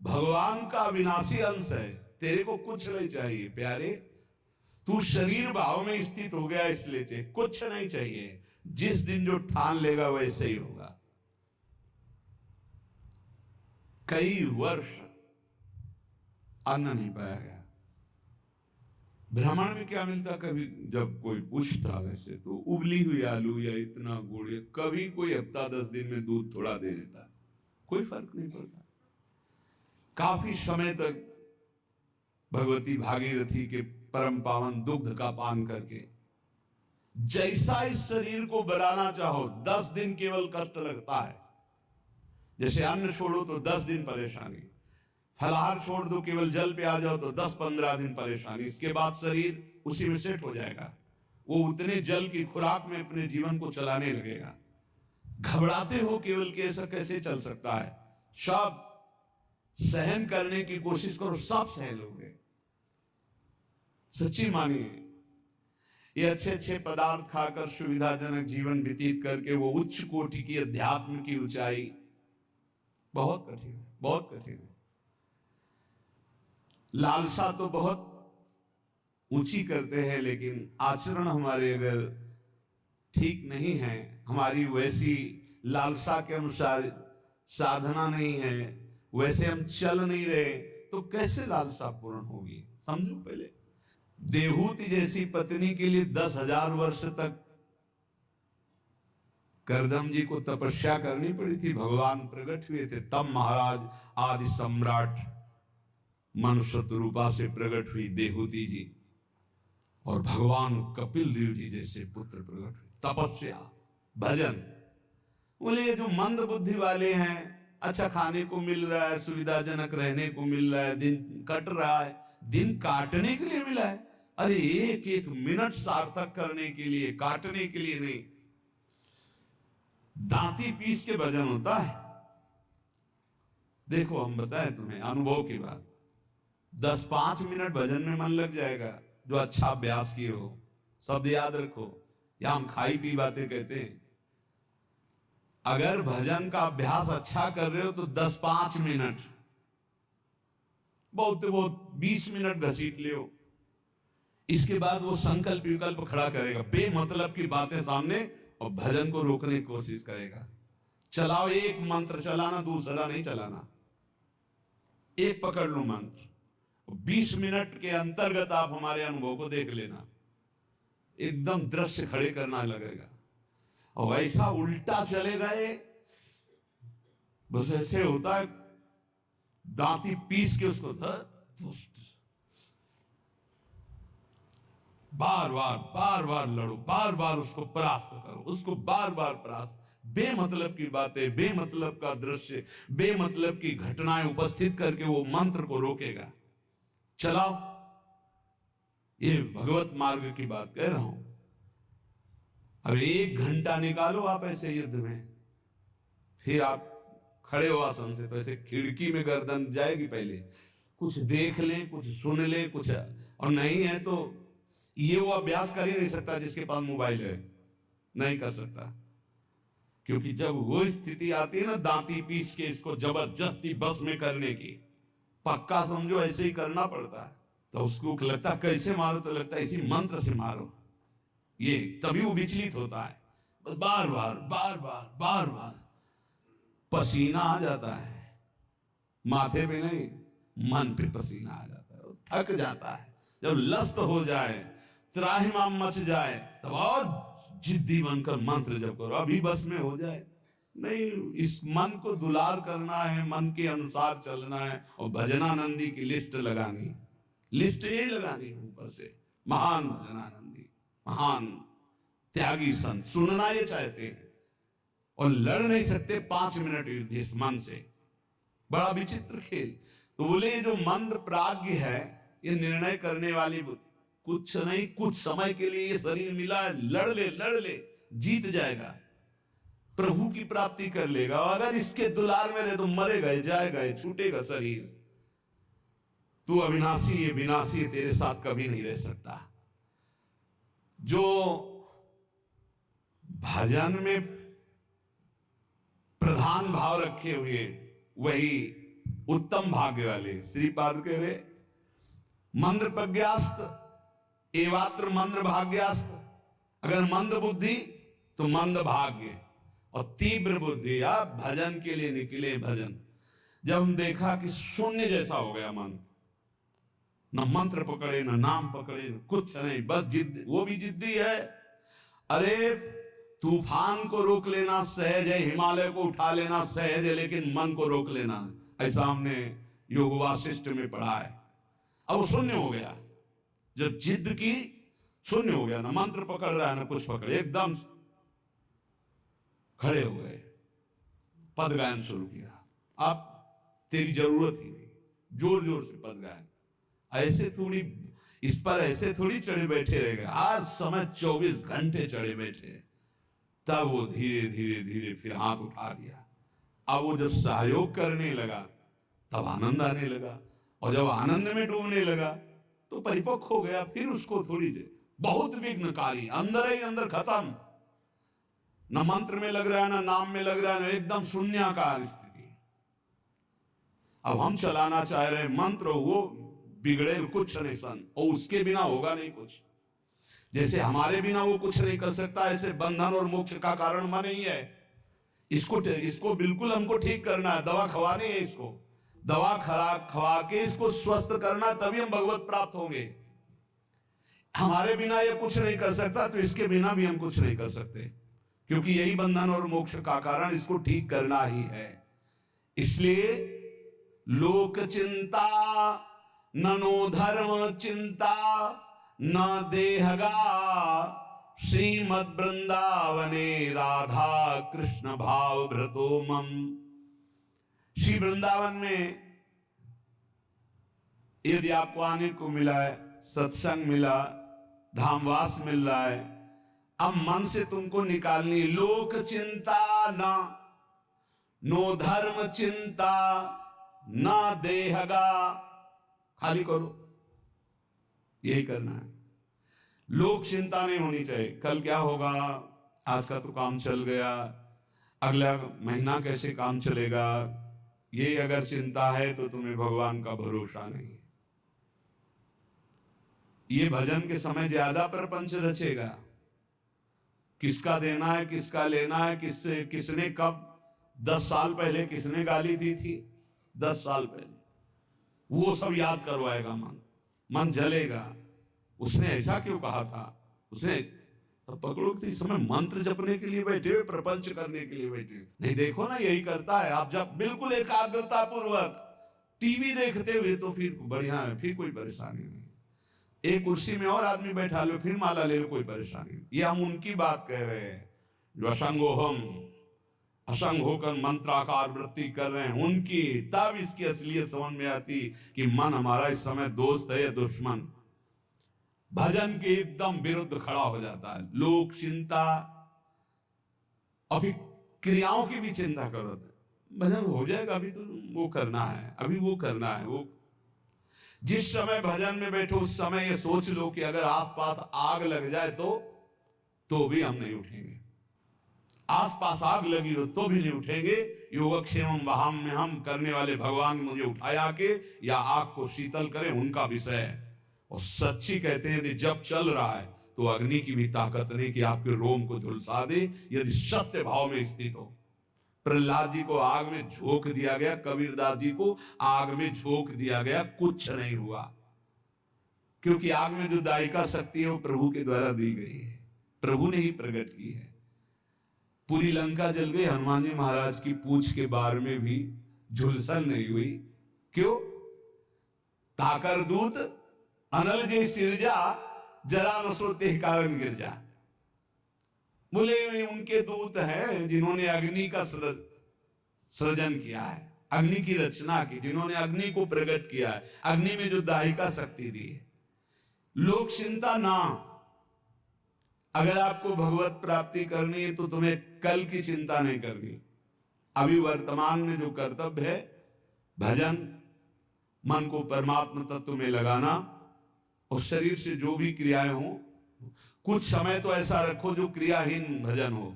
भगवान का अविनाशी अंश है, तेरे को कुछ नहीं चाहिए प्यारे, तू शरीर भाव में स्थित हो गया इसलिए चाहिए, कुछ नहीं चाहिए। जिस दिन जो ठान लेगा वैसे ही होगा। कई वर्ष अन्न नहीं पाया गया। भ्रमण में क्या मिलता, कभी जब कोई पूछता वैसे तो उबली हुई आलू या इतना गुड़, कभी कोई हफ्ता 10 दिन में दूध थोड़ा दे देता, कोई फर्क नहीं पड़ता। काफी समय तक भगवती भागीरथी के परम पावन दुग्ध का पान करके जैसा इस शरीर को बनाना चाहो 10 दिन केवल कष्ट लगता है। जैसे अन्न छोड़ो तो 10 दिन परेशानी, फलाहार छोड़ दो, केवल जल पे आ जाओ तो 10-15 दिन परेशानी, इसके बाद शरीर उसी में सेट हो जाएगा। वो उतने जल की खुराक में अपने जीवन को चलाने लगेगा। घबराते हो केवल कि ऐसा कैसे चल सकता है, सब सहन करने की कोशिश करो, सब सह लोगे। सच्ची मानिए, ये अच्छे अच्छे पदार्थ खाकर सुविधाजनक जीवन व्यतीत करके वो उच्च कोटि की अध्यात्म की ऊंचाई बहुत कठिन है, बहुत कठिन है। लालसा तो बहुत ऊंची करते हैं, लेकिन आचरण हमारे अगर ठीक नहीं है, हमारी वैसी लालसा के अनुसार साधना नहीं है, वैसे हम चल नहीं रहे, तो कैसे लालसा पूर्ण होगी? समझो पहले, देहूति जैसी पत्नी के लिए 10,000 वर्ष तक करदम जी को तपस्या करनी पड़ी थी। भगवान प्रकट हुए थे तब महाराज आदि सम्राट मनुष्य रूपा से प्रकट हुई देहूति जी, और भगवान कपिल देव जी जैसे पुत्र प्रकट हुए। तपस्या, भजन। बोले जो मंद बुद्धि वाले हैं, अच्छा खाने को मिल रहा है, सुविधाजनक रहने को मिल रहा है, दिन कट रहा है, दिन काटने के लिए मिला है, अरे एक एक मिनट सार्थक करने के लिए, काटने के लिए नहीं। दांती पीस के भजन होता है। देखो हम बताएं तुम्हें अनुभव की बात, 10-5 मिनट भजन में मन लग जाएगा, जो अच्छा अभ्यास किए हो। शब्द याद रखो, या हम खाई पी बातें कहते हैं। अगर भजन का अभ्यास अच्छा कर रहे हो तो 10-5 मिनट, बहुत बहुत 20 मिनट घसीट ले हो। इसके बाद वो संकल्प विकल्प खड़ा करेगा, बेमतलब की बातें सामने, और भजन को रोकने की कोशिश करेगा। चलाओ, एक मंत्र चलाना, दूसरा नहीं चलाना, एक पकड़ लो मंत्र। 20 मिनट के अंतर्गत आप हमारे अनुभव को देख लेना, एकदम दृश्य खड़े करना लगेगा। और ऐसा उल्टा चले गए, बस ऐसे होता है, दांती पीस के उसको बार बार लड़ो, बार बार उसको परास्त करो, उसको बार बार परास्त। बेमतलब की बातें, बेमतलब का दृश्य, बेमतलब की घटनाएं उपस्थित करके वो मंत्र को रोकेगा। चलाओ, ये भगवत मार्ग की बात कह रहा हूं। अब 1 घंटा निकालो आप ऐसे युद्ध में, फिर आप खड़े हो आसन से तो ऐसे खिड़की में गर्दन जाएगी, पहले कुछ देख ले, कुछ सुन ले, कुछ, और नहीं है तो ये वो अभ्यास कर ही नहीं सकता जिसके पास मोबाइल है, नहीं कर सकता। क्योंकि जब वो स्थिति आती है ना, दांती पीस के इसको जबरदस्ती बस में करने की, पक्का समझो ऐसे ही करना पड़ता है। तो उसको लगता कैसे मारो, तो लगता है इसी मंत्र से मारो, ये तभी वो विचलित होता है। बस बार बार पसीना आ जाता है, माथे पे नहीं, मन पे पसीना आ जाता है, थक जाता है। जब लस्त हो जाए, त्राहिमाम मच जाए, तब और जिद्दी बनकर मंत्र जप करो, अभी बस में हो जाए। नहीं, इस मन को दुलार करना है, मन के अनुसार चलना है, और भजनानंदी की लिस्ट लगानी, लिस्ट ये लगानी ऊपर से। महान भजनानंदी, महान त्यागी संत, सुनना ये चाहते हैं और लड़ नहीं सकते 5 मिनट युद्ध इस मन से। बड़ा विचित्र खेल। तो बोले ये जो मंद प्राज्ञ है, ये निर्णय करने वाली कुछ नहीं, कुछ समय के लिए ये शरीर मिला है, लड़ ले, जीत जाएगा, प्रभु की प्राप्ति कर लेगा। और अगर इसके दुलार में रहे तो मरेगा, जाएगा, छूटेगा शरीर। तू अविनाशी, ये विनाशी, तेरे साथ कभी नहीं रह सकता। जो भजन में प्रधान भाव रखे हुए, वही उत्तम भाग्य वाले। श्रीपाद कह रहे मंद्र प्रज्ञास्त एवात्र मंद्र भाग्यास्त। अगर मंद बुद्धि तो मंद भाग्य, और तीव्र बुद्धि आप भजन के लिए निकले भजन। जब हम देखा कि शून्य जैसा हो गया मन, न मंत्र पकड़े न नाम पकड़े न कुछ नहीं, बस जिद, वो भी जिद्दी है। अरे तूफान को रोक लेना सहज है, हिमालय को उठा लेना सहज है, लेकिन मन को रोक लेना, ऐसा हमने योग वासिष्ठ में पढ़ा है। अब शून्य हो गया, जब जिद की शून्य हो गया, ना मंत्र पकड़ रहा है ना कुछ पकड़े, एकदम खड़े हो गए, पद गायन शुरू किया। अब तेरी जरूरत ही नहीं, जोर जोर से पद गायन। ऐसे थोड़ी इस पर ऐसे थोड़ी चढ़े बैठे रह गए, हर समय 24 घंटे चढ़े बैठे। तब वो धीरे धीरे धीरे फिर हाथ उठा दिया। अब वो जब सहयोग करने लगा तब आनंद आने लगा, और जब आनंद में डूबने लगा तो परिपक्व हो गया। फिर उसको थोड़ी देर बहुत विघ्नकारी, अंदर ही अंदर खत्म, न मंत्र में लग रहा है, न नाम में लग रहा है, एकदम शून्याकार स्थिति। अब हम चलाना चाह रहे मंत्र, वो बिगड़े कुछ नहीं सन, और उसके बिना होगा नहीं कुछ। जैसे हमारे बिना वो कुछ नहीं कर सकता, ऐसे बंधन और मोक्ष का कारण मन ही है। इसको बिल्कुल हमको ठीक करना है, दवा खवानी है, इसको दवा खवा के इसको स्वस्थ करना, तभी हम भगवत प्राप्त होंगे। हमारे बिना ये कुछ नहीं कर सकता, तो इसके बिना भी हम कुछ नहीं कर सकते, क्योंकि यही बंधन और मोक्ष का कारण, इसको ठीक करना ही है। इसलिए लोक चिंता ननो धर्म चिंता न देहगा, श्रीमद वृंदावने राधा कृष्ण भाव भ्रतो मम। श्री वृंदावन में यदि आपको आने को मिला है, सत्संग मिला, धामवास मिल रहा है, अब मन से तुमको निकालनी लोक चिंता ना, नो धर्म चिंता ना देहगा, खाली करो, यही करना है। लोक चिंता नहीं होनी चाहिए, कल क्या होगा, आज का तो काम चल गया, अगला महीना कैसे काम चलेगा, ये अगर चिंता है तो तुम्हें भगवान का भरोसा नहीं है। ये भजन के समय ज्यादा प्रपंच रचेगा, किसका देना है, किसका लेना है, किसने कब 10 साल पहले किसने गाली दी थी, 10 साल पहले, वो सब याद करवाएगा। मन जलेगा, उसने ऐसा क्यों कहा था, उसने तब पकड़ो कि इस समय मंत्र जपने के लिए बैठे हुए, प्रपंच करने के लिए बैठे नहीं। देखो ना, यही करता है। आप जब बिल्कुल एकाग्रता पूर्वक टीवी देखते हुए तो फिर बढ़िया है, फिर कोई परेशानी नहीं। एक कुर्सी में और आदमी बैठा लो, फिर माला ले लो, कोई परेशानी नहीं। ये हम उनकी बात कह रहे हैं जो असंग होकर मंत्राकार वृत्ति कर रहे हैं, उनकी। तब इसकी असलियत समझ में आती कि मन हमारा इस समय दोस्त है या दुश्मन। भजन के एकदम विरुद्ध खड़ा हो जाता है। लोक चिंता, अभी क्रियाओं की भी चिंता करो, भजन हो जाएगा, अभी तो वो करना है, अभी वो करना है। वो जिस समय भजन में बैठो उस समय ये सोच लो कि अगर आसपास आग लग जाए तो भी हम नहीं उठेंगे। आसपास आग लगी हो तो भी नहीं उठेंगे। योगक्षेमम वहां में हम करने वाले भगवान मुझे उठाया के या आग को शीतल करें, उनका विषय है। और सच्ची कहते हैं, यदि जब चल रहा है तो अग्नि की भी ताकत नहीं कि आपके रोम को झुलसा दे, यदि सत्य भाव में स्थित हो। प्रहलाद जी को आग में झोंक दिया गया, कबीरदास जी को आग में झोंक दिया गया, कुछ नहीं हुआ, क्योंकि आग में जो दायिका शक्ति है वो प्रभु के द्वारा दी गई है, प्रभु ने ही प्रकट की है। पूरी लंका जल गई, हनुमान जी महाराज की पूंछ के बार में भी झुलसन नहीं हुई। क्यों? ताकर दूत अनल जे सिरजा, जरा न सोते कारण गिरजा। बोले उनके दूत हैं जिन्होंने अग्नि का सृजन किया है, अग्नि की रचना की, जिन्होंने अग्नि को प्रकट किया है, अग्नि में जो दाहिका शक्ति दी है। लोक चिंता ना, अगर आपको भगवत प्राप्ति करनी है तो तुम्हें कल की चिंता नहीं करनी। अभी वर्तमान में जो कर्तव्य है, भजन, मन को परमात्मा तत्व में लगाना, और शरीर से जो भी क्रियाएं हो, कुछ समय तो ऐसा रखो जो क्रियाहीन भजन हो।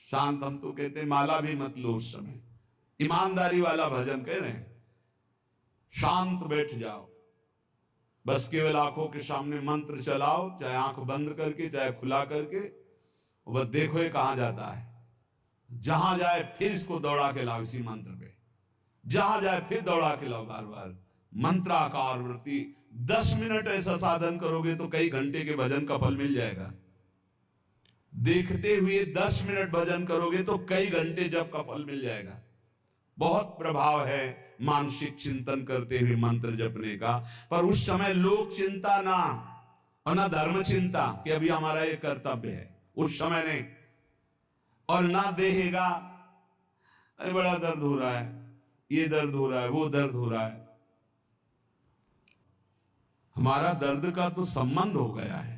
शांत, हम तो कहते माला भी मत लो उस समय, ईमानदारी वाला भजन कह रहे हैं। शांत बैठ जाओ, बस केवल आंखों के सामने मंत्र चलाओ, चाहे आंख बंद करके चाहे खुला करके, बस देखो ये कहां जाता है। जहां जाए फिर इसको दौड़ा के लाओ इसी मंत्र पे, जहां जाए फिर दौड़ा के लाओ बार बार। मंत्राकार वृत्ति 10 मिनट ऐसा साधन करोगे तो कई घंटे के भजन का फल मिल जाएगा। देखते हुए 10 मिनट भजन करोगे तो कई घंटे जप का फल मिल जाएगा। बहुत प्रभाव है मानसिक चिंतन करते हुए मंत्र जपने का। पर उस समय लोक चिंता ना, और ना धर्म चिंता कि अभी हमारा ये कर्तव्य है, उस समय नहीं। और ना देहेगा अरे बड़ा दर्द हो रहा है, ये दर्द हो रहा है, वो दर्द हो रहा है। हमारा दर्द का तो संबंध हो गया है,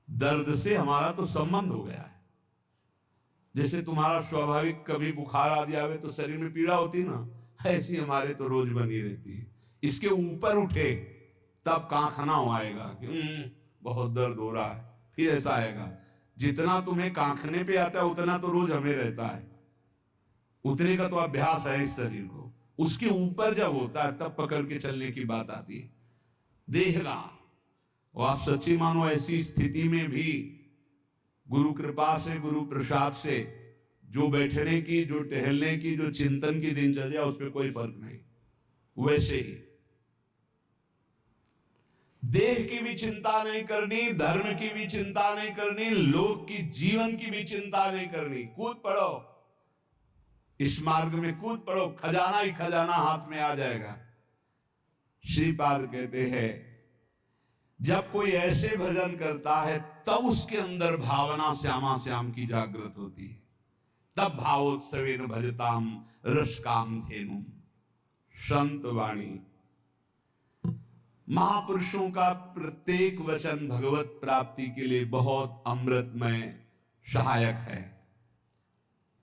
दर्द से हमारा तो संबंध हो गया है। जैसे तुम्हारा स्वाभाविक कभी बुखार आदि आवे तो शरीर में पीड़ा होती ना, ऐसी हमारे तो रोज बनी रहती है। इसके ऊपर उठे तब कांखना आएगा कि बहुत दर्द हो रहा है, फिर ऐसा आएगा। जितना तुम्हें कांखने पे आता है उतना तो रोज हमें रहता है। उतने का तो अभ्यास है इस शरीर को, उसके ऊपर जब होता है तब पकड़ के चलने की बात आती है। देहगा और आप सच्ची मानो ऐसी स्थिति में भी गुरु कृपा से, गुरु प्रसाद से जो बैठने की, जो टहलने की, जो चिंतन की दिनचर्या, उस पर कोई फर्क नहीं। वैसे ही देह की भी चिंता नहीं करनी, धर्म की भी चिंता नहीं करनी, लोक की जीवन की भी चिंता नहीं करनी। कूद पड़ो इस मार्ग में, कूद पड़ो, खजाना ही खजाना हाथ में आ जाएगा। श्रीपाद कहते हैं जब कोई ऐसे भजन करता है तब उसके अंदर भावना श्यामा श्याम की जागृत होती है। तब भावोत्सवेन भजताम रसकाम धेनुम। संत वाणी, महापुरुषों का प्रत्येक वचन भगवत प्राप्ति के लिए बहुत अमृतमय सहायक है।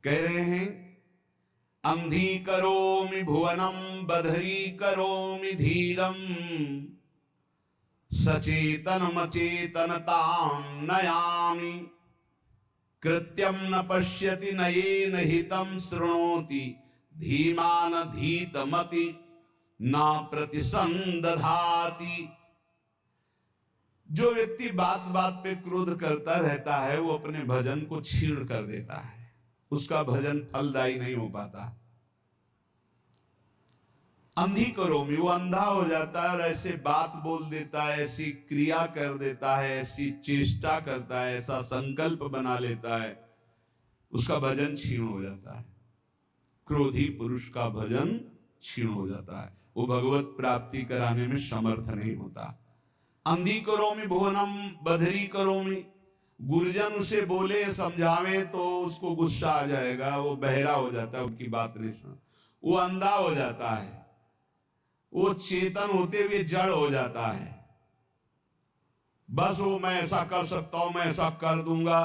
कह रहे हैं अंधी करोमि भुवनम बधरी करोमि धीरम सचेतनम चेतनतां नयामि कृत्यं न पश्यति नयेन हितं शृणोति धीमान धीतमति न प्रतिसंदधाति। जो व्यक्ति बात बात पे क्रोध करता रहता है वो अपने भजन को छीण कर देता है, उसका भजन फलदायी नहीं हो पाता। अंधी करोमि, वो अंधा हो जाता है और ऐसे बात बोल देता है, ऐसी क्रिया कर देता है, ऐसी चेष्टा करता है, ऐसा संकल्प बना लेता है, उसका भजन क्षीण हो जाता है। क्रोधी पुरुष का भजन क्षीण हो जाता है, वो भगवत प्राप्ति कराने में समर्थ नहीं होता। अंधी करोमि भुवनम बधरी करोमि, गुरुजन उसे बोले समझावे तो उसको गुस्सा आ जाएगा, वो बहरा हो जाता है, उनकी बात नहीं सुन, वो अंधा हो जाता है, वो चेतन होते हुए जड़ हो जाता है। बस वो मैं ऐसा कर सकता हूं, मैं ऐसा कर दूंगा,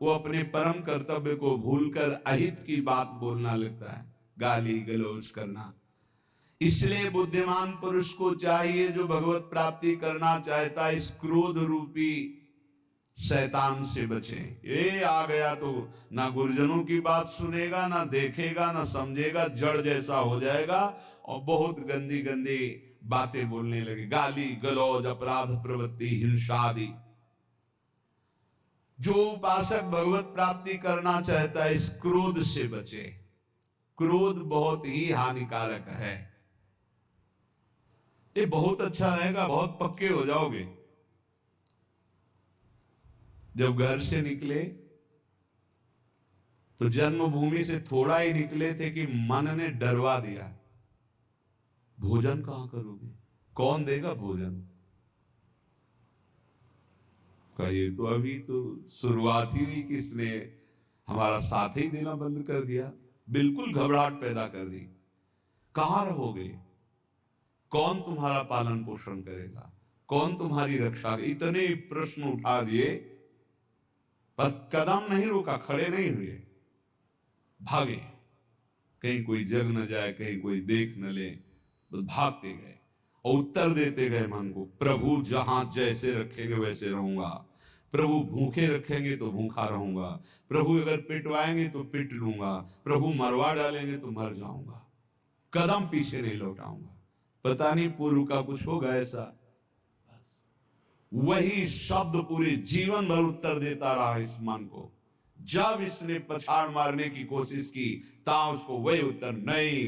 वो अपने परम कर्तव्य को भूलकर अहित की बात बोलना लगता है, गाली गलौज करना। इसलिए बुद्धिमान पुरुष को चाहिए, जो भगवत प्राप्ति करना चाहता है, इस क्रोध रूपी शैतान से बचे। ये आ गया तो ना गुरुजनों की बात सुनेगा, ना देखेगा, ना समझेगा, जड़ जैसा हो जाएगा और बहुत गंदी गंदी बातें बोलने लगे, गाली गलौज, अपराध प्रवृत्ति, हिंसा आदि। जो उपासक भगवत प्राप्ति करना चाहता है इस क्रोध से बचे। क्रोध बहुत ही हानिकारक है। ये बहुत अच्छा रहेगा, बहुत पक्के हो जाओगे। जब घर से निकले तो जन्मभूमि से थोड़ा ही निकले थे कि मन ने डरवा दिया, भोजन कहां करोगे, कौन देगा भोजन। कहिए तो अभी तो शुरुआत ही हुई, किसने हमारा साथ ही देना बंद कर दिया, बिल्कुल घबराहट पैदा कर दी। कहां रहोगे, कौन तुम्हारा पालन पोषण करेगा, कौन तुम्हारी रक्षा, इतने प्रश्न उठा दिए, पर कदम नहीं रोका, खड़े नहीं हुए, भागे। कहीं कोई जग न जाए, कहीं कोई देख न ले, तो भागते गए और उत्तर देते गए मन को, प्रभु जहां जैसे रखेंगे वैसे रहूंगा, प्रभु भूखे रखेंगे तो भूखा रहूंगा, प्रभु अगर पिटवाएंगे तो पिट लूंगा, प्रभु मरवा डालेंगे तो मर जाऊंगा, कदम पीछे नहीं लौटाऊंगा। पता नहीं पूर्व का कुछ होगा ऐसा। वही शब्द पूरे जीवन भर उत्तर देता रहा इस मन को। जब इसने पछाड़ मारने की कोशिश की ता उसको वही उत्तर नहीं,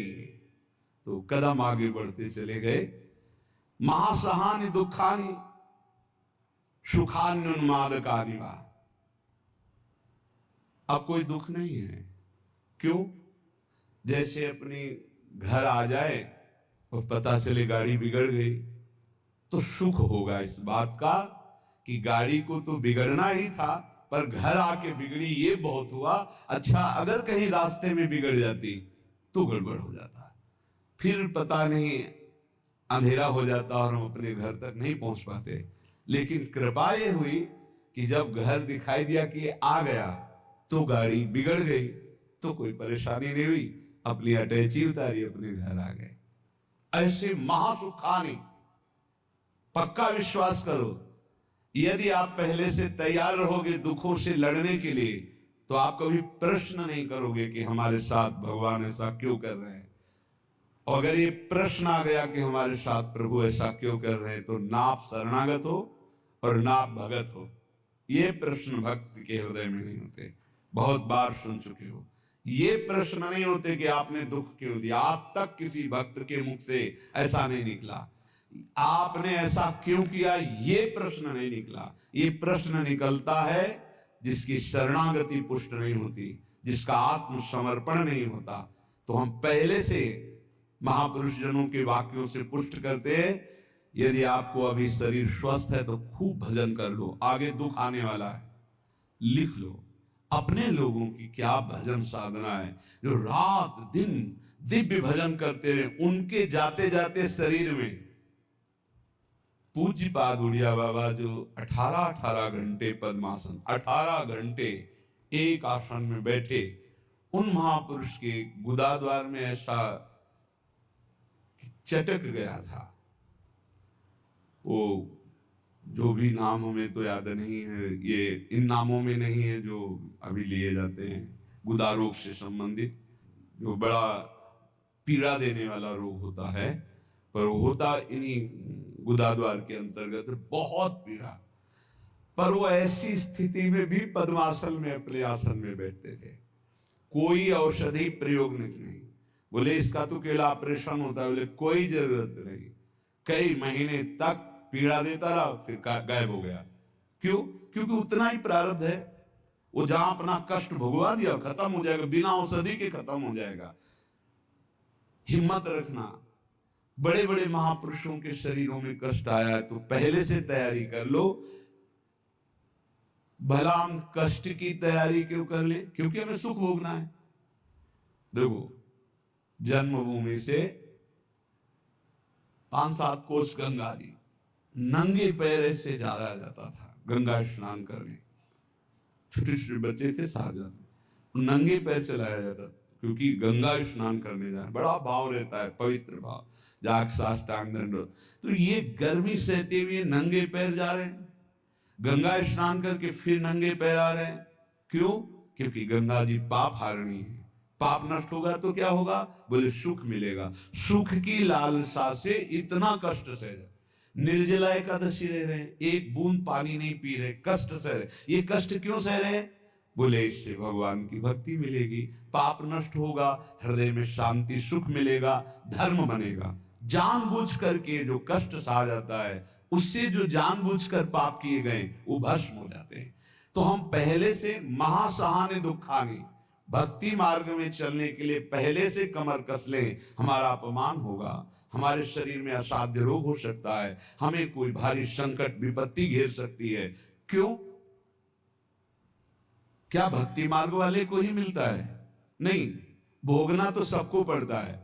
तो कदम आगे बढ़ते चले गए। महासहानि दुखानि सुखान्युन्मादकानि वा। अब कोई दुख नहीं है। क्यों? जैसे अपने घर आ जाए और पता चले गाड़ी बिगड़ गई तो सुख होगा इस बात का कि गाड़ी को तो बिगड़ना ही था, पर घर आके बिगड़ी ये बहुत हुआ। अच्छा, अगर कहीं रास्ते में बिगड़ जाती तो गड़बड़ हो जाता, फिर पता नहीं अंधेरा हो जाता और हम अपने घर तक नहीं पहुंच पाते। लेकिन कृपा ये हुई कि जब घर दिखाई दिया कि ये आ गया तो गाड़ी बिगड़ गई तो कोई परेशानी नहीं हुई, अपनी अटैची उतारी, अपने घर आ गए। ऐसे महासुखानी, पक्का विश्वास करो, यदि आप पहले से तैयार रहोगे दुखों से लड़ने के लिए तो आप कभी प्रश्न नहीं करोगे कि हमारे साथ भगवान ऐसा क्यों कर रहे हैं। और अगर ये प्रश्न आ गया कि हमारे साथ प्रभु ऐसा क्यों कर रहे हैं, तो ना आप शरणागत हो और ना आप भगत हो। ये प्रश्न भक्त के हृदय में नहीं होते। बहुत बार सुन चुके हो, ये प्रश्न नहीं होते कि आपने दुख क्यों दिया। आज तक किसी भक्त के मुख से ऐसा नहीं निकला, आपने ऐसा क्यों किया, ये प्रश्न नहीं निकला। ये प्रश्न निकलता है जिसकी शरणागति पुष्ट नहीं होती, जिसका आत्मसमर्पण नहीं होता। तो हम पहले से महापुरुष जनों के वाक्यों से पुष्ट करते हैं। यदि आपको अभी शरीर स्वस्थ है तो खूब भजन कर लो, आगे दुख आने वाला है। लिख लो अपने लोगों की क्या भजन साधना है, जो रात दिन दिव्य भजन करते रहे। उनके जाते जाते शरीर में पूज्य पाद उड़िया बाबा जो 18 घंटे पद्मासन, 18 घंटे एक आसन में बैठे, उन महापुरुष के गुदाद्वार में ऐसा चटक गया था। वो जो भी नाम हमें तो याद नहीं है, ये इन नामों में नहीं है जो अभी लिए जाते हैं, गुदा रोग से संबंधित जो बड़ा पीड़ा देने वाला रोग होता है, पर वो होता इन्हीं गुदाद्वार के अंतर्गत, बहुत पीड़ा। पर वो ऐसी स्थिति में भी पद्मासन में अपने आसन में बैठते थे, कोई औषधि प्रयोग नहीं। बोले इसका तो केवल ऑपरेशन होता है, बोले कोई जरूरत नहीं। कई महीने तक पीड़ा देता रहा, फिर गायब हो गया। क्यों? क्योंकि उतना ही प्रारब्ध है। वो जहां अपना कष्ट भुगवा दिया खत्म हो जाएगा, बिना औषधि के खत्म हो जाएगा। हिम्मत रखना। बड़े बड़े महापुरुषों के शरीरों में कष्ट आया है तो पहले से तैयारी कर लो। भला हम कष्ट की तैयारी क्यों कर ले? क्योंकि हमें सुख भोगना है। देखो, जन्मभूमि से 5-7 कोस गंगा जी, नंगे पैर से जाया जाता था गंगा स्नान करने। छोटे छोटे बच्चे थे, साहबजादे, नंगे पैर चलाया जाता, क्योंकि गंगा स्नान करने जाए बड़ा भाव रहता है, पवित्र भाव, जाग साष्टांग दंडवत। तो ये गर्मी सहते हुए नंगे पैर जा रहे हैं, गंगा स्नान करके फिर नंगे पैर आ रहे हैं। क्यों? क्योंकि गंगा जी पाप हारणी है। पाप नष्ट होगा तो क्या होगा? बोले सुख मिलेगा। सुख की लालसा से इतना कष्ट सह रहे, निर्जला एकादशी रह रहे हैं, एक बूंद पानी नहीं पी रहे, कष्ट सह रहे। ये कष्ट क्यों सह रहे? बोले इससे भगवान की भक्ति मिलेगी, पाप नष्ट होगा, हृदय में शांति सुख मिलेगा, धर्म बनेगा। जानबूझ करके जो कष्ट सहा जाता है, उससे जो जानबूझकर पाप किए गए वो भस्म हो जाते हैं। तो हम पहले से महासहानि दुखानि, भक्ति मार्ग में चलने के लिए पहले से कमर कस लें। हमारा अपमान होगा, हमारे शरीर में असाध्य रोग हो सकता है, हमें कोई भारी संकट विपत्ति घेर सकती है। क्यों? क्या भक्ति मार्ग वाले को ही मिलता है? नहीं, भोगना तो सबको पड़ता है,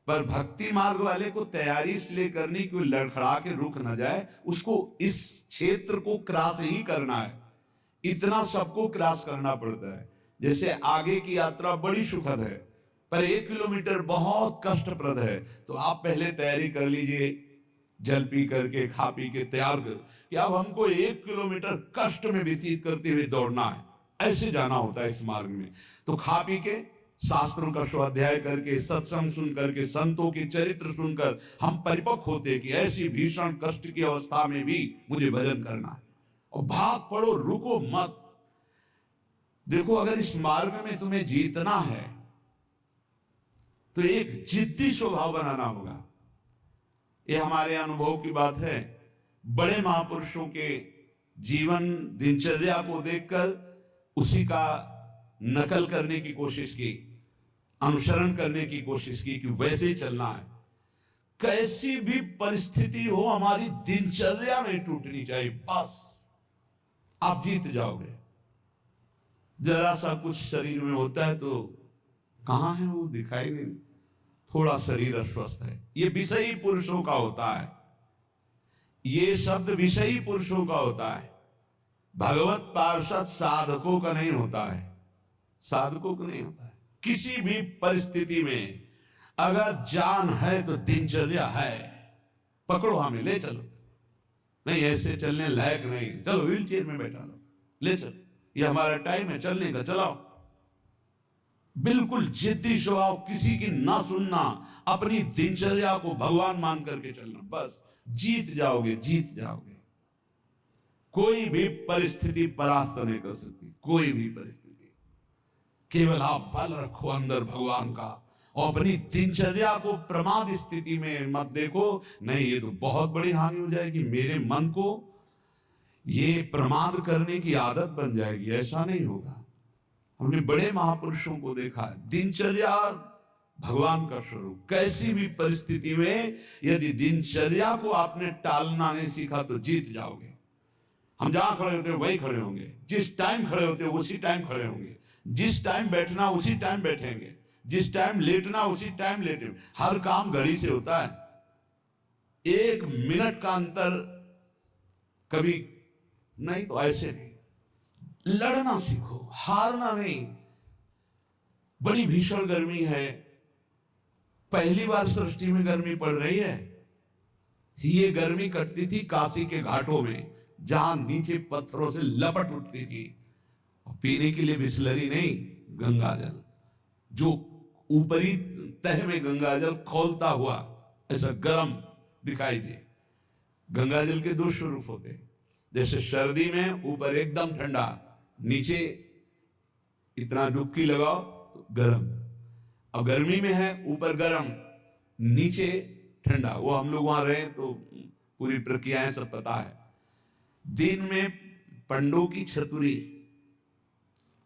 पर भक्ति मार्ग वाले को तैयारी इसलिए करनी कि लड़खड़ा के रुक न जाए, उसको इस क्षेत्र को क्रॉस ही करना है। इतना सबको क्रॉस करना पड़ता है। जैसे आगे की यात्रा बड़ी सुखद है, पर 1 किलोमीटर बहुत कष्टप्रद है, तो आप पहले तैयारी कर लीजिए। जल पी करके खा पी के तैयार कर कि अब हमको 1 किलोमीटर कष्ट में व्यतीत करते हुए दौड़ना है, ऐसे जाना होता है इस मार्ग में। तो खा पी के शास्त्रों का स्वाध्याय करके, सत्संग सुन करके, संतों के चरित्र सुनकर हम परिपक्व होते कि ऐसी भीषण कष्ट की अवस्था में भी मुझे भजन करना है। और भाग पड़ो, रुको मत। देखो, अगर इस मार्ग में तुम्हें जीतना है तो एक जिद्दी स्वभाव बनाना होगा। ये हमारे अनुभव की बात है। बड़े महापुरुषों के जीवन दिनचर्या को देखकर उसी का नकल करने की कोशिश की, अनुसरण करने की कोशिश की कि वैसे ही चलना है। कैसी भी परिस्थिति हो, हमारी दिनचर्या नहीं टूटनी चाहिए, बस आप जीत जाओगे। जरा सा कुछ शरीर में होता है तो कहां है वो, दिखाई नहीं, थोड़ा शरीर अस्वस्थ है, ये विषयी पुरुषों का होता है। ये शब्द विषयी पुरुषों का होता है, भगवत पार्षद साधकों का नहीं होता है, साधकों का नहीं होता है। किसी भी परिस्थिति में अगर जान है तो दिनचर्या है, पकड़ो, हमें ले चलो। नहीं ऐसे चलने लायक नहीं, चलो व्हील चेयर में बैठा लो, ले चलो, ये हमारा टाइम है चलने का, चलाओ। बिल्कुल जिद्दी स्वभाव, किसी की ना सुनना, अपनी दिनचर्या को भगवान मान करके चलना, बस जीत जाओगे, जीत जाओगे। कोई भी परिस्थिति परास्त नहीं कर सकती, कोई भी परिस्थिति। केवल आप बल रखो अंदर भगवान का, और अपनी दिनचर्या को प्रमाद स्थिति में मत देखो। नहीं, ये तो बहुत बड़ी हानि हो जाएगी, मेरे मन को ये प्रमाद करने की आदत बन जाएगी, ऐसा नहीं होगा। हमने बड़े महापुरुषों को देखा है, दिनचर्या भगवान का स्वरूप। कैसी भी परिस्थिति में यदि दिनचर्या को आपने टालना नहीं सीखा तो जीत जाओगे। हम जहां खड़े होते हैं वहीं खड़े होंगे, जिस टाइम खड़े होते हैं उसी टाइम खड़े होंगे, जिस टाइम बैठना उसी टाइम बैठेंगे, जिस टाइम लेटना उसी टाइम लेटेंगे। हर काम घड़ी से होता है, 1 मिनट का अंतर कभी नहीं, तो ऐसे नहीं। लड़ना सीखो, हारना नहीं। बड़ी भीषण गर्मी है, पहली बार सृष्टि में गर्मी पड़ रही है। ये गर्मी कटती थी काशी के घाटों में, जहां नीचे पत्थरों से लपट उठती थी। पीने के लिए बिस्लरी नहीं, गंगाजल, जो ऊपरी तह में गंगाजल खौलता हुआ ऐसा गर्म दिखाई दे। गंगाजल के 2 स्वरूप होते हैं, जैसे सर्दी में ऊपर एकदम ठंडा, नीचे इतना डुबकी लगाओ तो गर्म। अब गर्मी में है ऊपर गर्म, नीचे ठंडा। वो हम लोग वहां रहे तो पूरी प्रक्रियाएं सब पता है। दिन में पंडों की छतुरी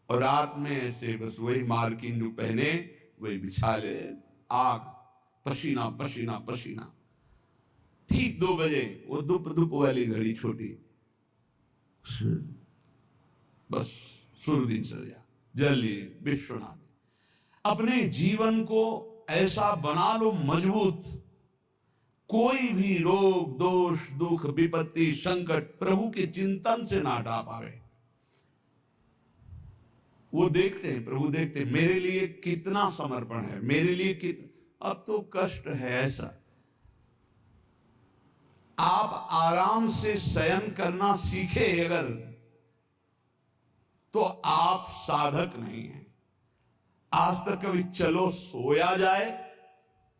और रात में ऐसे बस वही मार्किन जो पहने वही बिछा ले, आग, पसीना पसीना पसीना। ठीक 2 बजे वो दुप वाली घड़ी छोटी, बस सूर्य दिनचर्या, जलिए विश्वनाथ। अपने जीवन को ऐसा बना लो मजबूत, कोई भी रोग दोष दुख विपत्ति संकट प्रभु के चिंतन से ना हटा पावे। वो देखते हैं, प्रभु देखते हैं मेरे लिए कितना समर्पण है, मेरे लिए अब तो कष्ट है ऐसा। आप आराम से शयन करना सीखे अगर, तो आप साधक नहीं हैं। आज तक कभी चलो सोया जाए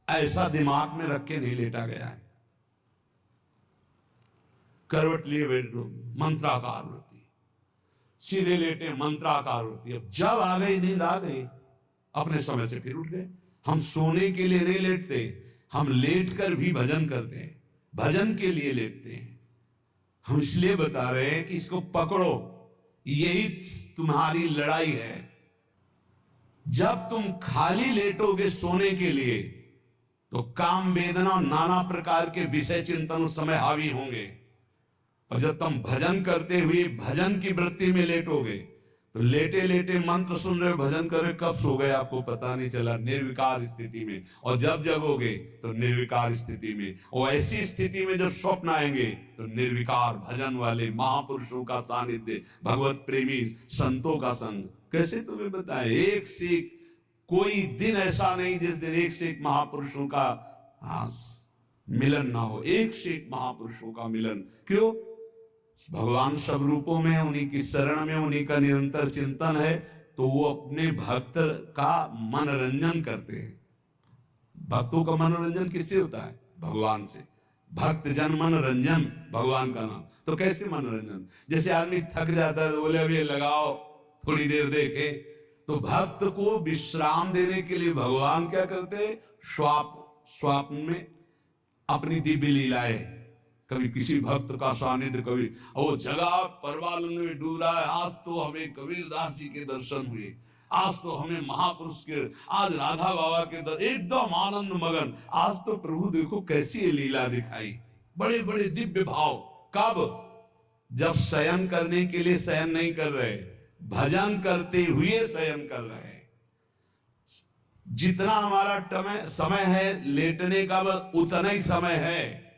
ऐसा दिमाग में रख के नहीं लेटा गया है। करवट लिए बैठ लो, मंत्राकार वृत्ति, सीधे लेटे मंत्राकार वृत्ति। अब जब आ गई नींद आ गई, अपने समय से फिर उठ गए। हम सोने के लिए नहीं लेटते, हम लेट कर भी भजन करते हैं, भजन के लिए लेटते हैं। हम इसलिए बता रहे हैं कि इसको पकड़ो, यही तुम्हारी लड़ाई है। जब तुम खाली लेटोगे सोने के लिए तो काम वेदना और नाना प्रकार के विषय चिंतन उस समय हावी होंगे। और जब तुम भजन करते हुए भजन की वृत्ति में लेटोगे तो लेटे लेटे मंत्र सुन रहे हो, भजन कर रहे, कब सो गए आपको पता नहीं चला, निर्विकार स्थिति में। और जब जगोगे तो निर्विकार स्थिति में। और ऐसी स्थिति में जब स्वप्न आएंगे तो निर्विकार भजन वाले महापुरुषों का सानिध्य, भगवत प्रेमी संतों का संग। कैसे तुम्हें बताएं, एक से एक कोई दिन ऐसा नहीं जिस दिन एक से एक महापुरुषों का मिलन ना हो, एक से एक महापुरुषों का मिलन। क्यों? भगवान सब रूपों में है, उन्हीं की शरण में, उन्हीं का निरंतर चिंतन है, तो वो अपने भक्त का मनोरंजन करते हैं। भक्तों का मनोरंजन किससे होता है? भगवान से। भक्त जन मनोरंजन भगवान का नाम। तो कैसे मनोरंजन? जैसे आदमी थक जाता है तो बोले अब ये लगाओ थोड़ी देर देखे, तो भक्त को विश्राम देने के लिए भगवान क्या करते? स्वप्न में अपनी दिव्य लीलाएं, कभी किसी भक्त का सानिध्य, कभी वो जगह परमानंद में डूब रहा है, आज तो हमें कबीरदास जी के दर्शन हुए, आज तो हमें महापुरुष के, आज राधा बाबा के एकदम आनंद मगन, आज तो प्रभु देखो कैसी लीला दिखाई, बड़े बड़े दिव्य भाव। कब? जब शयन करने के लिए शयन नहीं कर रहे, भजन करते हुए शयन कर रहे हैं। जितना हमारा समय है लेटने का, बस उतना ही समय है,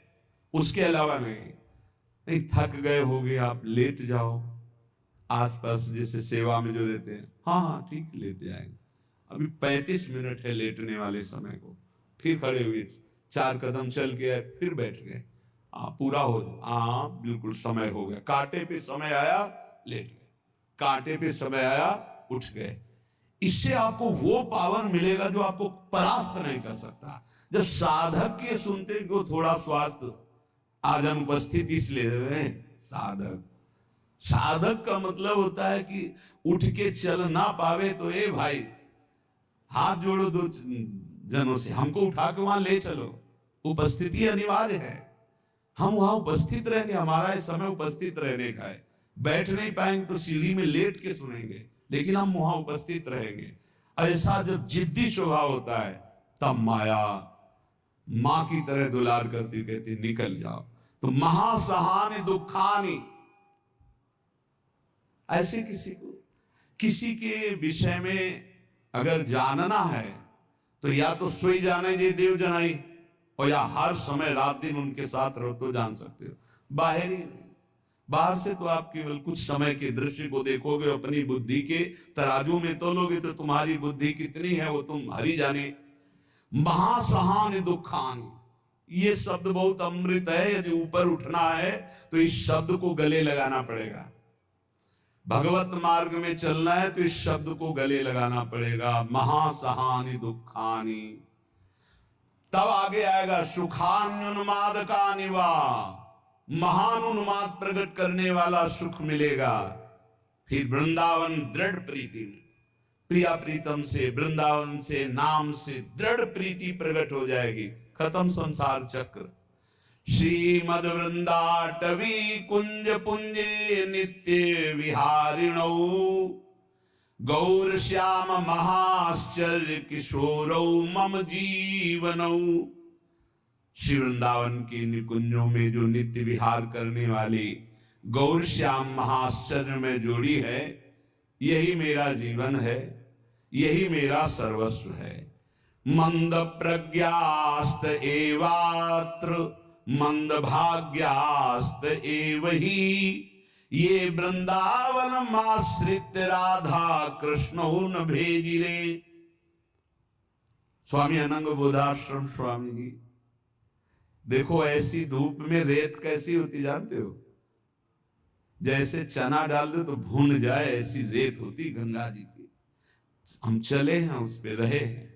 उसके अलावा नहीं। थक गए होगे आप, लेट जाओ। आसपास जैसे सेवा में जो देते हैं, हाँ हाँ ठीक लेट जाएंगे, अभी 35 मिनट है लेटने वाले समय को, फिर खड़े हुए 4 कदम चल के आए, फिर बैठ गए, पूरा हो हाँ बिल्कुल समय हो गया। कांटे पे समय आया लेट गए, कांटे पे समय आया उठ गए। इससे आपको वो पावर मिलेगा जो आपको परास्त नहीं कर सकता। जब साधक के सुनते को थोड़ा स्वास्थ्य आज हम उपस्थित इसलिए रहे, साधक का मतलब होता है कि उठ के चल ना पावे तो ए भाई हाथ जोड़ो 2 जनों से, हमको उठा के वहां ले चलो। उपस्थिति अनिवार्य है, हम वहां उपस्थित रहेंगे, हमारा इस समय उपस्थित रहने का है। बैठ नहीं पाएंगे तो सीढ़ी में लेट के सुनेंगे, लेकिन हम वहां उपस्थित रहेंगे। ऐसा जब जिद्दी स्वभाव होता है तब माया मां की तरह दुलार करती, कहती निकल जाओ। तो महासहानि दुखानि, ऐसे किसी के विषय में अगर जानना है तो या तो सोई जाने जे देव जनाई, और या हर समय रात दिन उनके साथ रहो तो जान सकते हो। बाहर से तो आप केवल कुछ समय के दृश्य को देखोगे, अपनी बुद्धि के तराजू में तोलोगे तो तुम्हारी बुद्धि कितनी है वो तुम हरी जाने। महासहानि दुखानि, ये शब्द बहुत अमृत है। यदि ऊपर उठना है तो इस शब्द को गले लगाना पड़ेगा। भगवत मार्ग में चलना है तो इस शब्द को गले लगाना पड़ेगा, महासहानि दुखानि। तब आगे आएगा सुखान्युन्मादकानि वा, महान उन्माद प्रकट करने वाला सुख मिलेगा। फिर वृंदावन दृढ़ प्रीति, प्रिया प्रीतम से, वृंदावन से, नाम से दृढ़ प्रीति प्रकट हो जाएगी। खत्म संसार चक्र। श्रीमद वृंदाटवी कुंज पुंजे नित्य विहारिणौ, गौर श्याम महाश्चर्य किशोरौ मम जीवनौ। श्री वृंदावन के निकुंजों में जो नित्य विहार करने वाली गौर श्याम महाश्चर्य में जोड़ी है, यही मेरा जीवन है, यही मेरा सर्वस्व है। मंद प्रज्ञास्त एवात्र मंद भाग्यास्त एव ही, ये वृंदावन माश्रित राधा कृष्ण न भेजिरे। स्वामी अनंग बोधाश्रम स्वामी जी, देखो ऐसी धूप में रेत कैसी होती जानते हो? जैसे चना डाल दो तो भून जाए ऐसी रेत होती गंगा जी की। हम चले हैं उस पे रहे हैं,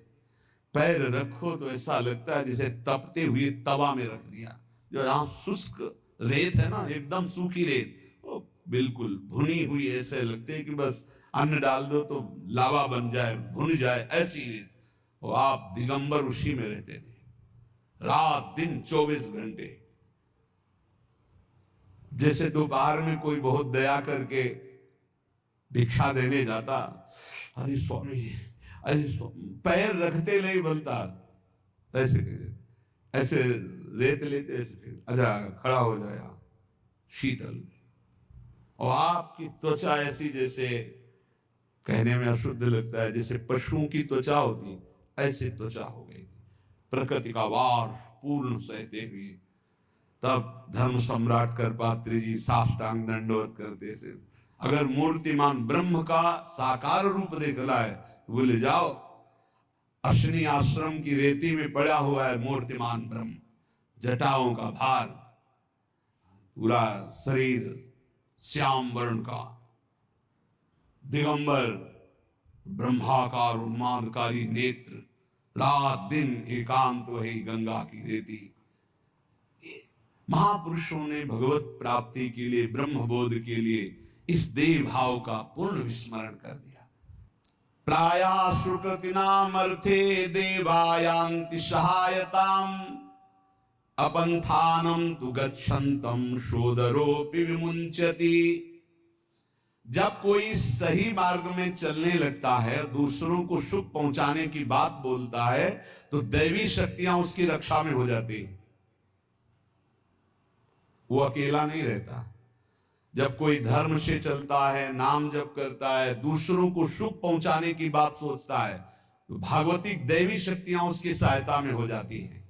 पैर रखो तो ऐसा लगता है जैसे तपते हुए तवा में रख दिया। जो यहाँ शुष्क रेत है ना, एकदम सूखी रेत, वो बिल्कुल भुनी हुई, ऐसे लगते है कि बस अन्न डाल दो तो लावा बन जाए, भुन जाए, ऐसी रेत। और आप दिगंबर उसी में रहते थे, रात दिन 24 घंटे। जैसे दोपहर में कोई बहुत दया करके भिक्षा देने जाता, अरे स्वामी जी, अरे पैर रखते नहीं बनता, ऐसे ऐसे रेत लेते, ऐसे फिर अच्छा खड़ा हो जाए शीतल। और आपकी त्वचा ऐसी जैसे कहने में अशुद्ध लगता है, जैसे पशुओं की त्वचा होती, ऐसी त्वचा हो गई। प्रकृति का वार पूर्ण सहते हुए तब धर्म सम्राट करपात्री जी साष्टांग दंडवत करते से, अगर मूर्तिमान ब्रह्म का साकार रूप देखना है बोले जाओ, अश्विनी आश्रम की रेती में पड़ा हुआ है मूर्तिमान ब्रह्म, जटाओं का भार, पूरा शरीर श्याम वर्ण का, दिगंबर, ब्रह्माकार उन्मादकारी नेत्र, रात दिन एकांत वही गंगा की रेती। महापुरुषों ने भगवत प्राप्ति के लिए, ब्रह्म बोध के लिए इस देह भाव का पूर्ण विस्मरण कर दिया। प्राया सुकृतिनाम अर्थे देवायांति सहायताम, अपंथानम तु गच्छन्तम शोदरोपि विमुंचति। जब कोई सही मार्ग में चलने लगता है, दूसरों को सुख पहुंचाने की बात बोलता है, तो दैवी शक्तियां उसकी रक्षा में हो जाती। वो अकेला नहीं रहता। जब कोई धर्म से चलता है, नाम जप करता है, दूसरों को सुख पहुंचाने की बात सोचता है, तो भागवतिक दैवी शक्तियां उसकी सहायता में हो जाती हैं।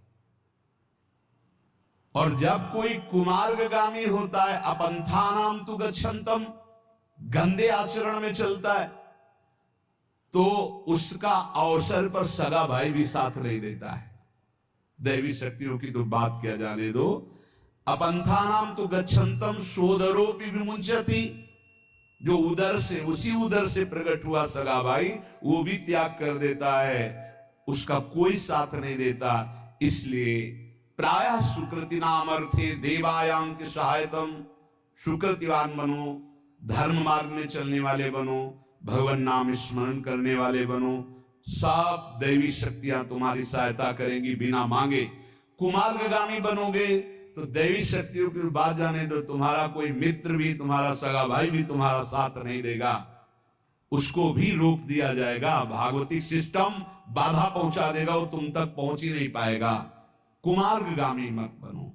और जब कोई कुमार्गगामी होता है, अपंथानाम तु गच्छन्तम, गंदे आचरण में चलता है, तो उसका अवसर पर सगा भाई भी साथ नहीं देता है। दैवी शक्तियों की तो बात क्या जाने दो। अपंथानाम तु गच्छन्तम शोदरोपि विमुंचति, जो उधर से, उसी उधर से प्रकट हुआ सगा भाई, वो भी त्याग कर देता है, उसका कोई साथ नहीं देता। इसलिए प्रायः सुकृतिनाम अर्थे देवायांति सहायतम, सुकृतिवान बनो, धर्म मार्ग में चलने वाले बनो, भगवान नाम स्मरण करने वाले बनो, सब दैवी शक्तियां तुम्हारी सहायता करेंगी बिना मांगे। कुमार्गगामी बनोगे तो दैवी शक्तियों की बात जाने दो, तुम्हारा कोई मित्र भी, तुम्हारा सगा भाई भी तुम्हारा साथ नहीं देगा, उसको भी रोक दिया जाएगा। भागवतिक सिस्टम बाधा पहुंचा देगा, वो तुम तक पहुंच ही नहीं पाएगा। कुमार्गगामी मत बनो।